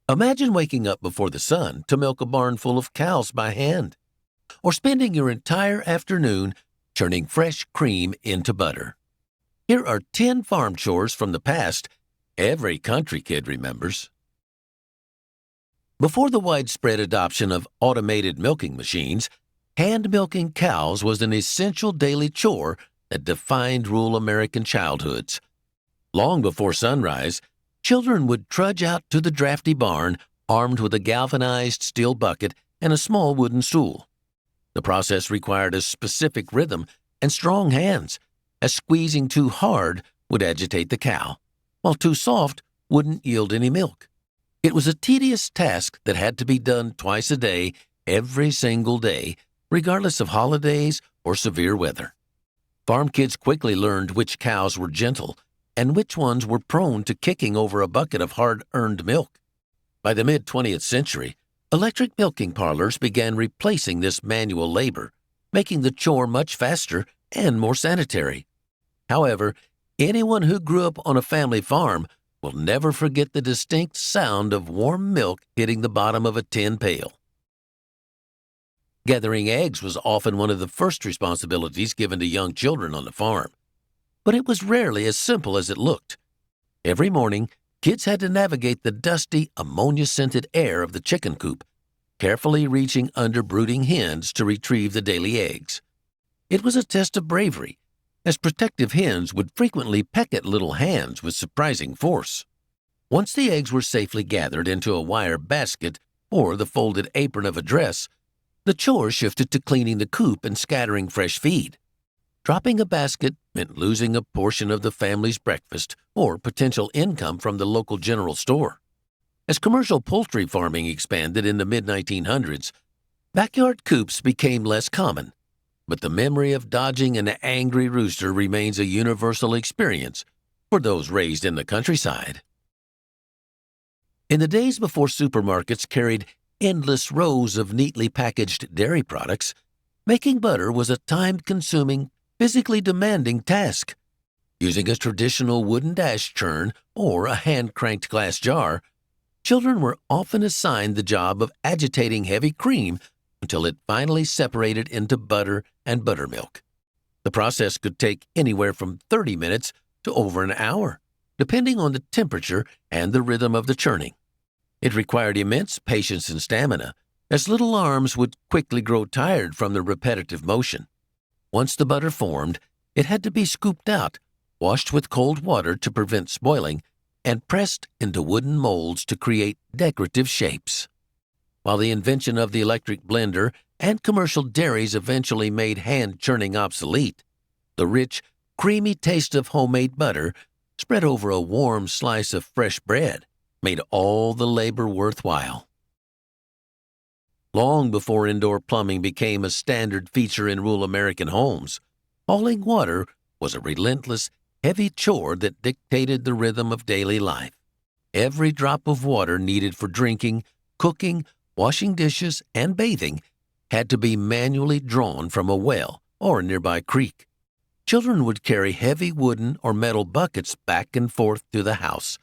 Imagine waking up before the sun to milk a barn full of cows by hand, or spending your entire afternoon turning fresh cream into butter. Here are 10 farm chores from the past every country kid remembers. Before the widespread adoption of automated milking machines, hand milking cows was an essential daily chore that defined rural American childhoods. Long before sunrise, children would trudge out to the drafty barn armed with a galvanized steel bucket and a small wooden stool. The process required a specific rhythm and strong hands, as squeezing too hard would agitate the cow, while too soft wouldn't yield any milk. It was a tedious task that had to be done twice a day, every single day, regardless of holidays or severe weather. Farm kids quickly learned which cows were gentle and which ones were prone to kicking over a bucket of hard-earned milk. By the mid-20th century, electric milking parlors began replacing this manual labor, making the chore much faster and more sanitary. However, anyone who grew up on a family farm will never forget the distinct sound of warm milk hitting the bottom of a tin pail. Gathering eggs was often one of the first responsibilities given to young children on the farm, but it was rarely as simple as it looked. Every morning, kids had to navigate the dusty, ammonia-scented air of the chicken coop, carefully reaching under brooding hens to retrieve the daily eggs. It was a test of bravery, as protective hens would frequently peck at little hands with surprising force. Once the eggs were safely gathered into a wire basket or the folded apron of a dress, the chore shifted to cleaning the coop and scattering fresh feed. Dropping a basket meant losing a portion of the family's breakfast or potential income from the local general store. As commercial poultry farming expanded in the mid-1900s, backyard coops became less common, but the memory of dodging an angry rooster remains a universal experience for those raised in the countryside. In the days before supermarkets carried endless rows of neatly packaged dairy products, making butter was a time-consuming, physically demanding task. Using a traditional wooden dash churn or a hand-cranked glass jar, children were often assigned the job of agitating heavy cream until it finally separated into butter and buttermilk. The process could take anywhere from 30 minutes to over an hour, depending on the temperature and the rhythm of the churning. It required immense patience and stamina, as little arms would quickly grow tired from the repetitive motion. Once the butter formed, it had to be scooped out, washed with cold water to prevent spoiling, and pressed into wooden molds to create decorative shapes. While the invention of the electric blender and commercial dairies eventually made hand churning obsolete, the rich, creamy taste of homemade butter, spread over a warm slice of fresh bread, made all the labor worthwhile. Long before indoor plumbing became a standard feature in rural American homes, hauling water was a relentless, heavy chore that dictated the rhythm of daily life. Every drop of water needed for drinking, cooking, washing dishes, and bathing had to be manually drawn from a well or a nearby creek. Children would carry heavy wooden or metal buckets back and forth to the house,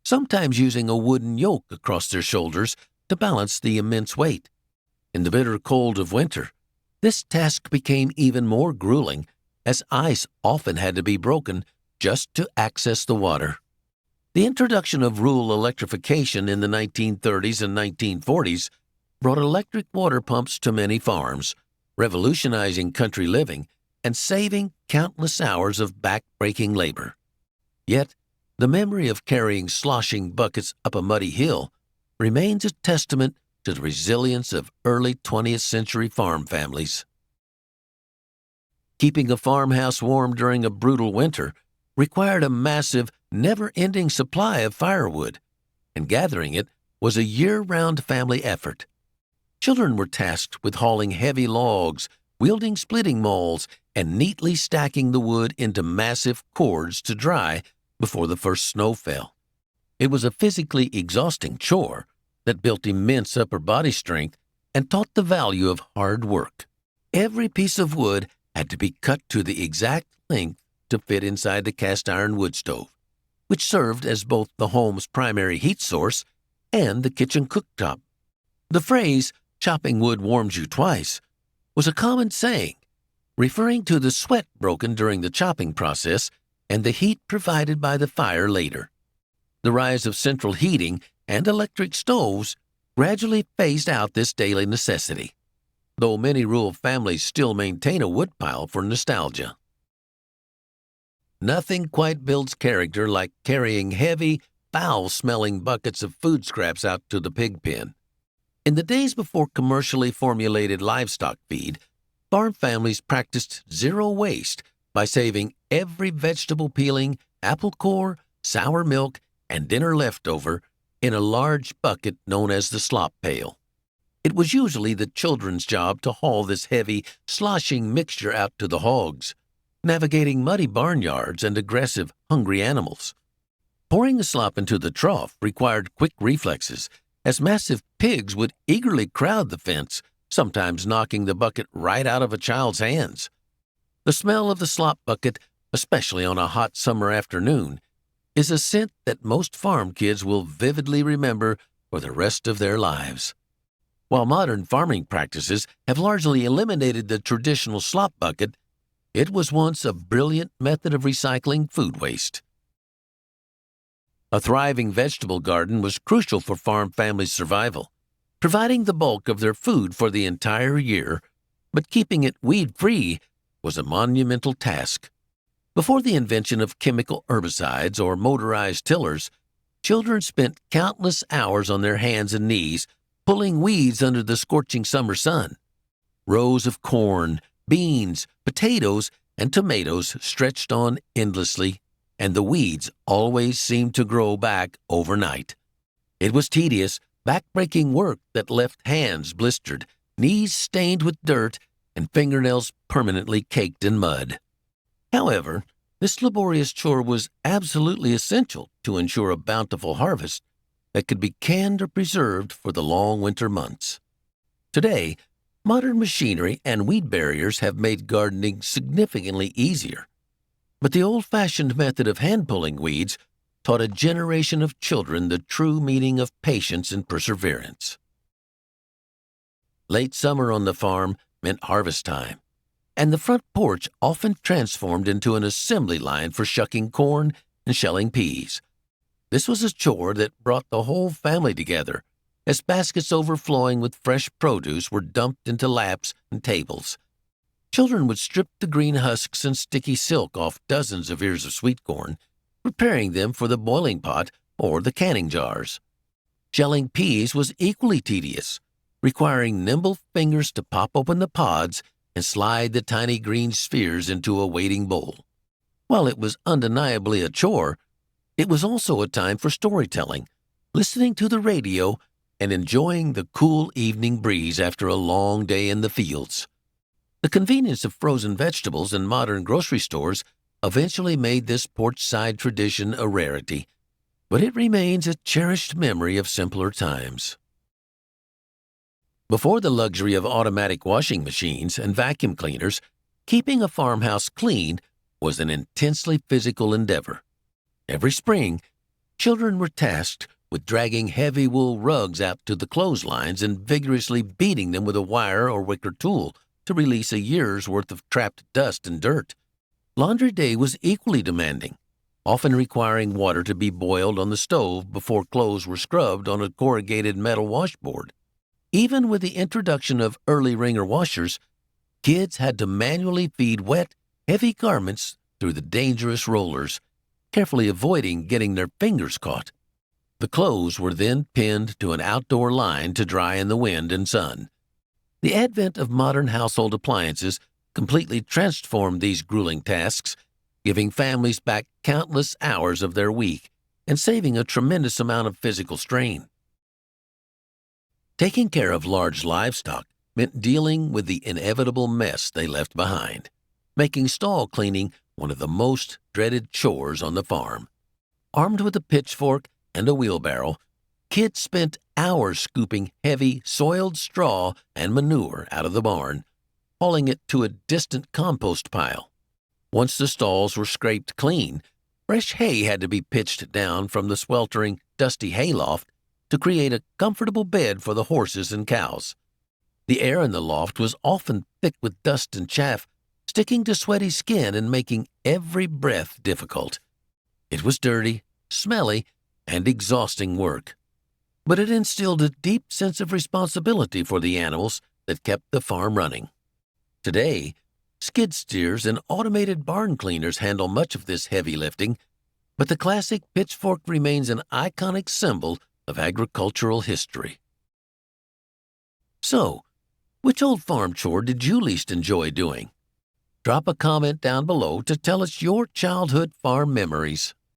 sometimes using a wooden yoke across their shoulders to balance the immense weight. In the bitter cold of winter, this task became even more grueling, as ice often had to be broken just to access the water. The introduction of rural electrification in the 1930s and 1940s brought electric water pumps to many farms, revolutionizing country living and saving countless hours of back-breaking labor. Yet, the memory of carrying sloshing buckets up a muddy hill remains a testament to the resilience of early 20th century farm families. Keeping a farmhouse warm during a brutal winter required a massive, never-ending supply of firewood, and gathering it was a year-round family effort. Children were tasked with hauling heavy logs, wielding splitting mauls, and neatly stacking the wood into massive cords to dry before the first snow fell. It was a physically exhausting chore that built immense upper body strength and taught the value of hard work. Every piece of wood had to be cut to the exact length to fit inside the cast iron wood stove, which served as both the home's primary heat source and the kitchen cooktop. The phrase, "chopping wood warms you twice," was a common saying, referring to the sweat broken during the chopping process and the heat provided by the fire later. The rise of central heating and electric stoves gradually phased out this daily necessity, though many rural families still maintain a wood pile for nostalgia. Nothing quite builds character like carrying heavy, foul-smelling buckets of food scraps out to the pig pen. In the days before commercially formulated livestock feed, farm families practiced zero waste by saving every vegetable peeling, apple core, sour milk, and dinner leftover in a large bucket known as the slop pail. It was usually the children's job to haul this heavy, sloshing mixture out to the hogs, navigating muddy barnyards and aggressive, hungry animals. Pouring the slop into the trough required quick reflexes, as massive pigs would eagerly crowd the fence, sometimes knocking the bucket right out of a child's hands. The smell of the slop bucket, especially on a hot summer afternoon, is a scent that most farm kids will vividly remember for the rest of their lives. While modern farming practices have largely eliminated the traditional slop bucket, it was once a brilliant method of recycling food waste. A thriving vegetable garden was crucial for farm families' survival, providing the bulk of their food for the entire year, but keeping it weed-free was a monumental task. Before the invention of chemical herbicides or motorized tillers, children spent countless hours on their hands and knees pulling weeds under the scorching summer sun. Rows of corn, beans, potatoes, and tomatoes stretched on endlessly, and the weeds always seemed to grow back overnight. It was tedious, back-breaking work that left hands blistered, knees stained with dirt, and fingernails permanently caked in mud. However, this laborious chore was absolutely essential to ensure a bountiful harvest that could be canned or preserved for the long winter months. Today, modern machinery and weed barriers have made gardening significantly easier, but the old-fashioned method of hand-pulling weeds taught a generation of children the true meaning of patience and perseverance. Late summer on the farm meant harvest time, and the front porch often transformed into an assembly line for shucking corn and shelling peas. This was a chore that brought the whole family together, as baskets overflowing with fresh produce were dumped into laps and tables. Children would strip the green husks and sticky silk off dozens of ears of sweet corn, preparing them for the boiling pot or the canning jars. Shelling peas was equally tedious, requiring nimble fingers to pop open the pods and slide the tiny green spheres into a waiting bowl. While it was undeniably a chore, it was also a time for storytelling, listening to the radio, and enjoying the cool evening breeze after a long day in the fields. The convenience of frozen vegetables in modern grocery stores eventually made this porch-side tradition a rarity, but it remains a cherished memory of simpler times. Before the luxury of automatic washing machines and vacuum cleaners, keeping a farmhouse clean was an intensely physical endeavor. Every spring, children were tasked with dragging heavy wool rugs out to the clotheslines and vigorously beating them with a wire or wicker tool to release a year's worth of trapped dust and dirt. Laundry day was equally demanding, often requiring water to be boiled on the stove before clothes were scrubbed on a corrugated metal washboard. Even with the introduction of early wringer washers, kids had to manually feed wet, heavy garments through the dangerous rollers, carefully avoiding getting their fingers caught. The clothes were then pinned to an outdoor line to dry in the wind and sun. The advent of modern household appliances completely transformed these grueling tasks, giving families back countless hours of their week and saving a tremendous amount of physical strain. Taking care of large livestock meant dealing with the inevitable mess they left behind, making stall cleaning one of the most dreaded chores on the farm. Armed with a pitchfork and a wheelbarrow, kids spent hours scooping heavy, soiled straw and manure out of the barn, hauling it to a distant compost pile. Once the stalls were scraped clean, fresh hay had to be pitched down from the sweltering, dusty hayloft to create a comfortable bed for the horses and cows. The air in the loft was often thick with dust and chaff, sticking to sweaty skin and making every breath difficult. It was dirty, smelly, and exhausting work. But it instilled a deep sense of responsibility for the animals that kept the farm running. Today, skid steers and automated barn cleaners handle much of this heavy lifting, but the classic pitchfork remains an iconic symbol of agricultural history. So, which old farm chore did you least enjoy doing? Drop a comment down below to tell us your childhood farm memories.